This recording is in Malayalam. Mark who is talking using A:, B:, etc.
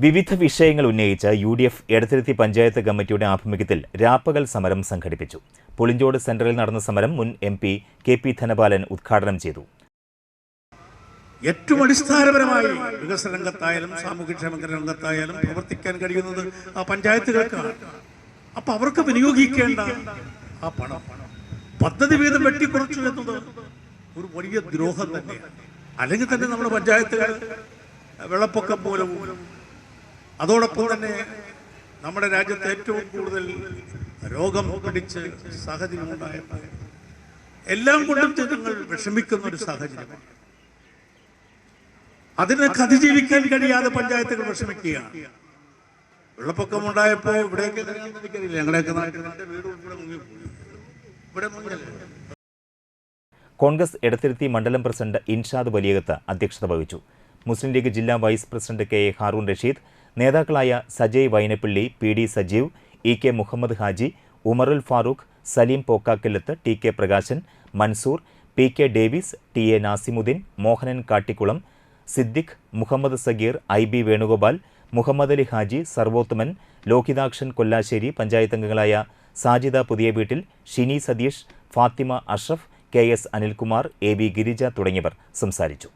A: വിവിധ വിഷയങ്ങൾ ഉന്നയിച്ച് UDF എടത്തിരുത്തി പഞ്ചായത്ത് കമ്മിറ്റിയുടെ ആഭിമുഖ്യത്തിൽ രാപ്പകൽ സമരം സംഘടിപ്പിച്ചു. പുളിഞ്ചോട് സെന്ററിൽ നടന്ന സമരം മുൻ MP KP ധനപാലൻ ഉദ്ഘാടനം ചെയ്തു.
B: ഏറ്റവും അടിസ്ഥാനപരമായി വികസന രംഗത്തായാലും സാമൂഹ്യക്ഷേമ രംഗത്തായാലും പ്രവർത്തിക്കാൻ കഴിയുന്നത് ആ പഞ്ചായത്തുകൾക്കാണ്. അപ്പൊ അവർക്ക് വിനിയോഗിക്കേണ്ട ആ പണം പദ്ധതി വീതം വെട്ടിക്കുറച്ചു എന്നത് ഒരു വലിയ ദ്രോഹം തന്നെയാണ്. അല്ലെങ്കിൽ തന്നെ നമ്മുടെ പഞ്ചായത്തുകൾ വെള്ളപ്പൊക്കം പോലും അതോടൊപ്പം തന്നെ നമ്മുടെ രാജ്യത്ത് ഏറ്റവും കൂടുതൽ രോഗം പിടിച്ച് സാഹചര്യമുണ്ടായപ്പോൾ എല്ലാം കൊണ്ടും ജനങ്ങൾ വിഷമിക്കുന്ന ഒരു സാഹചര്യമാണ്. അതിനൊക്കെ അതിജീവിക്കാൻ കഴിയാതെ പഞ്ചായത്തുകൾ വിഷമിക്കുകയാണ്. വെള്ളപ്പൊക്കം ഉണ്ടായപ്പോൾ ഇവിടെയൊക്കെ ഞങ്ങളുടെയൊക്കെ നാട്ടിൽ വീട് ഇവിടെ
A: കോൺഗ്രസ് എടത്തിരുത്തി മണ്ഡലം പ്രസിഡന്റ് ഇൻഷാദ് വലിയകത്ത് അധ്യക്ഷത വഹിച്ചു. മുസ്ലിം ലീഗ് ജില്ലാ vice president KA Haroon Rasheed, നേതാക്കളായ Sajay Vainappally, PD Sajeev, EK Muhammad Haji, Umarul Farooq, Saleem Pokkakallath, TK Prakashan, Mansoor, PK Davis, TA Nasimuddin, Mohanan Kattikulam, Siddique, Muhammad Sageer, IB Venugopal, Muhammad Ali Haji, Sarvothaman, Lohithakshan Kollasseri, panchayat അംഗങ്ങളായ സാജിദ പുതിയ വീട്ടിൽ, ഷിനി സതീഷ്, ഫാത്തിമ അഷ്റഫ്, KS അനിൽകുമാർ, AB ഗിരിജ തുടങ്ങിയവർ സംസാരിച്ചു.